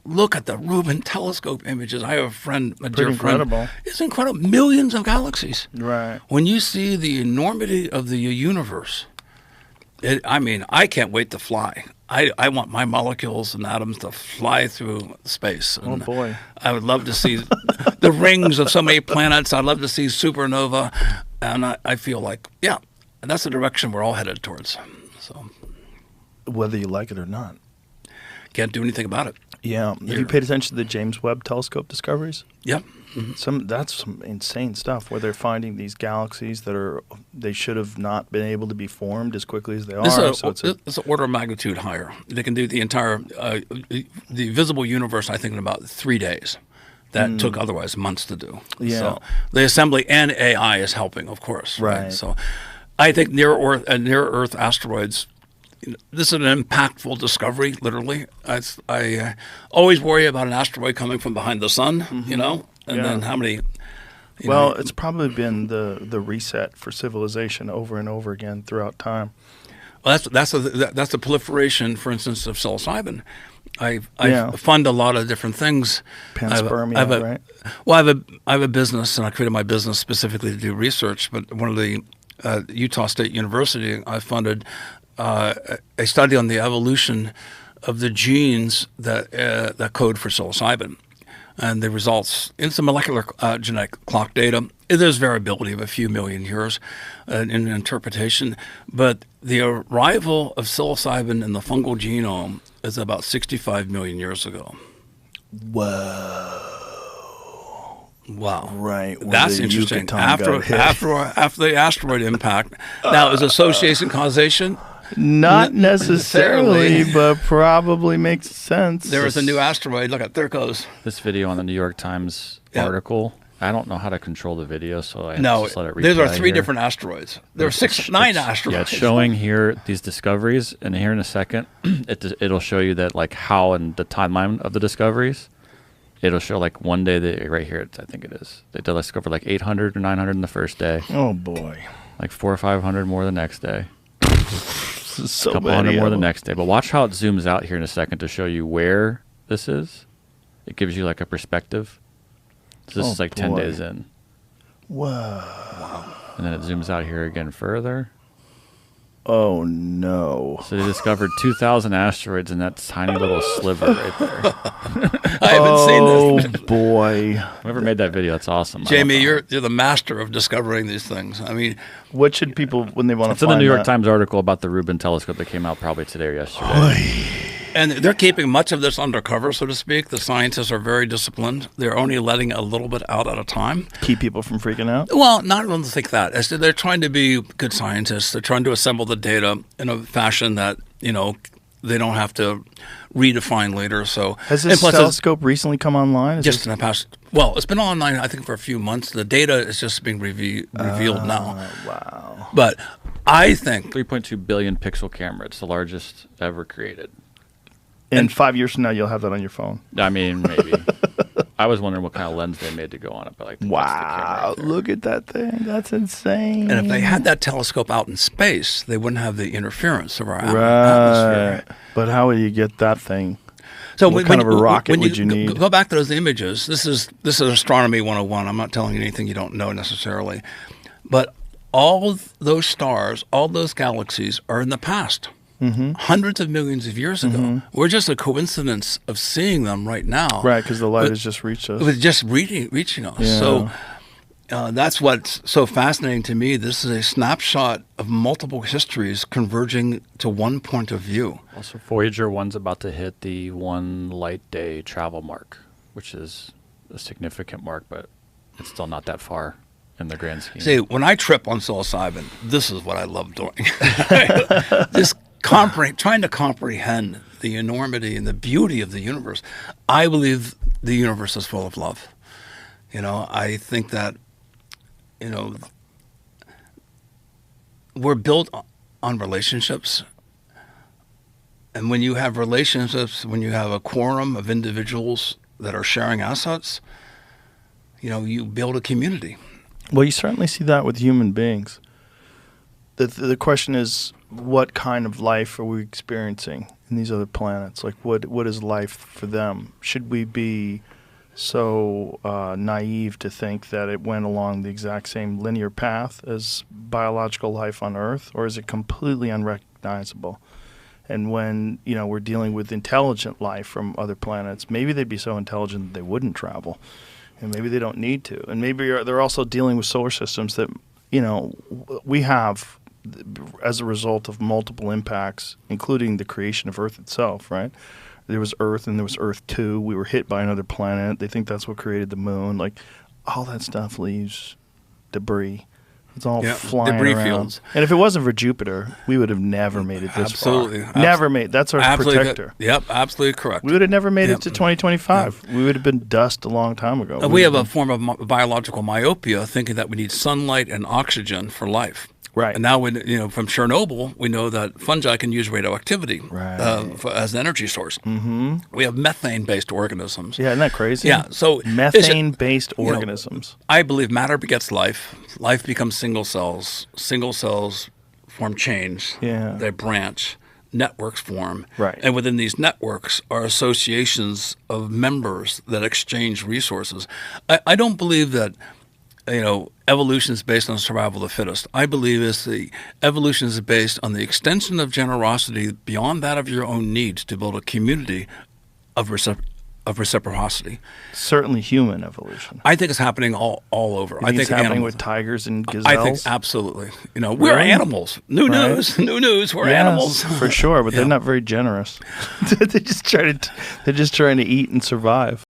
look at the Rubin telescope images. I have a friend, a dear incredible. friend. It's incredible. Millions of galaxies. Right. When you see the enormity of the universe, I can't wait to fly. I want my molecules and atoms to fly through space. And Oh, boy. I would love to see the rings of so many planets. I'd love to see supernova. And I feel like, yeah, that's the direction we're all headed towards. So Whether you like it or not. can't do anything about it. Yeah. Have you paid attention to the James Webb Telescope discoveries? Yep. That's some insane stuff where they're finding these galaxies that they should have not been able to be formed as quickly as they are. It's an order of magnitude higher. They can do the entire the visible universe, I think, in about 3 days. That took otherwise months to do. Yeah. So the assembly and AI is helping, of course. Right. So I think near Earth asteroids. This is an impactful discovery, literally. I always worry about an asteroid coming from behind the sun, and then how many. It's probably been the reset for civilization over and over again throughout time. Well, that's the proliferation, for instance, of psilocybin. I fund a lot of different things. Panspermia, right? Well, I have a business, and I created my business specifically to do research. But one of the Utah State University, I funded a study on the evolution of the genes that code for psilocybin. And the results, it's a molecular genetic clock data. There's variability of a few million years in interpretation, but the arrival of psilocybin in the fungal genome is about 65 million years ago. Whoa. Wow. Right. That's interesting. After the asteroid impact. Now, is association causation? Not necessarily, but probably makes sense. There is a new asteroid. Look, there it goes. This video on the New York Times article, I don't know how to control the video, so I just let it replay. These are 3 here. different asteroids. There are 9 asteroids. Yeah, it's showing here these discoveries, and here in a second, it'll show you that like how and the timeline of the discoveries. It'll show like one day, right here, I think it is. They discovered like 800 or 900 in the first day. Oh, boy. Like 400 or 500 more the next day. So a couple hundred more the next day. But watch how it zooms out here in a second to show you where this is. It gives you like a perspective. So this is like 10 days in. Whoa. Wow. And then it zooms out here again further. Oh, no. So they discovered 2,000 asteroids in that tiny little sliver right there. I haven't seen this. Oh, boy. Whoever made that video, that's awesome. Jamie, you're the master of discovering these things. I mean, what should people, when they want to find It's in the New York Times article about the Rubin telescope that came out probably today or yesterday. And they're keeping much of this undercover, so to speak. The scientists are very disciplined. They're only letting a little bit out at a time. Keep people from freaking out? Well, not everyone to think that. They're trying to be good scientists. They're trying to assemble the data in a fashion that, they don't have to redefine later. So has this telescope recently come online? In the past. Well, it's been online, I think, for a few months. The data is just being revealed now. Wow. But I think 3.2 billion pixel camera. It's the largest ever created. And 5 years from now, you'll have that on your phone. I mean, maybe. I was wondering what kind of lens they made to go on it, but wow, look at that thing. That's insane. And if they had that telescope out in space, they wouldn't have the interference of our atmosphere. But how would you get that thing? So what kind of a rocket would you need? Go back to those images. This is astronomy 101. I'm not telling you anything you don't know necessarily. But all those stars, all those galaxies are in the past. Mm-hmm. Hundreds of millions of years ago. Mm-hmm. We're just a coincidence of seeing them right now. Right, because the light has just reached us. It's just reaching us. Yeah. So that's what's so fascinating to me. This is a snapshot of multiple histories converging to one point of view. Also, Voyager 1's about to hit the 1 light day travel mark, which is a significant mark, but it's still not that far in the grand scheme. See, when I trip on psilocybin, this is what I love doing. Trying to comprehend the enormity and the beauty of the universe. I believe the universe is full of love. I think that, we're built on relationships. And when you have relationships, when you have a quorum of individuals that are sharing assets, you build a community. Well, you certainly see that with human beings. the question is, what kind of life are we experiencing in these other planets? Like, what is life for them? Should we be so naive to think that it went along the exact same linear path as biological life on Earth, or is it completely unrecognizable? And when we're dealing with intelligent life from other planets, maybe they'd be so intelligent that they wouldn't travel, and maybe they don't need to. And maybe they're also dealing with solar systems that we have as a result of multiple impacts, including the creation of Earth itself, right? There was Earth and there was Earth 2. We were hit by another planet. They think that's what created the moon. Like, all that stuff leaves debris. It's all flying debris around. fields. And if it wasn't for Jupiter, we would have never made it this Absolutely. far. Never made. That's our protector. Yep, absolutely correct. We would have never made it to 2025. We would have been dust a long time ago. We have a form of biological myopia, thinking that we need sunlight and oxygen for life. Right. And now, from Chernobyl, we know that fungi can use radioactivity as an energy source. Mm-hmm. We have methane-based organisms. Yeah, isn't that crazy? Yeah. So methane-based organisms. I believe matter begets life. Life becomes single cells. Single cells form chains. Yeah. They branch. Networks form. Right. And within these networks are associations of members that exchange resources. I don't believe that evolution is based on survival of the fittest. I believe evolution is based on the extension of generosity beyond that of your own needs to build a community of reciprocity. Certainly human evolution. I think it's happening all over. I think it's happening with tigers and gazelles. I think absolutely. We're animals. New news. We're animals for sure. But they're not very generous. They're just trying to eat and survive.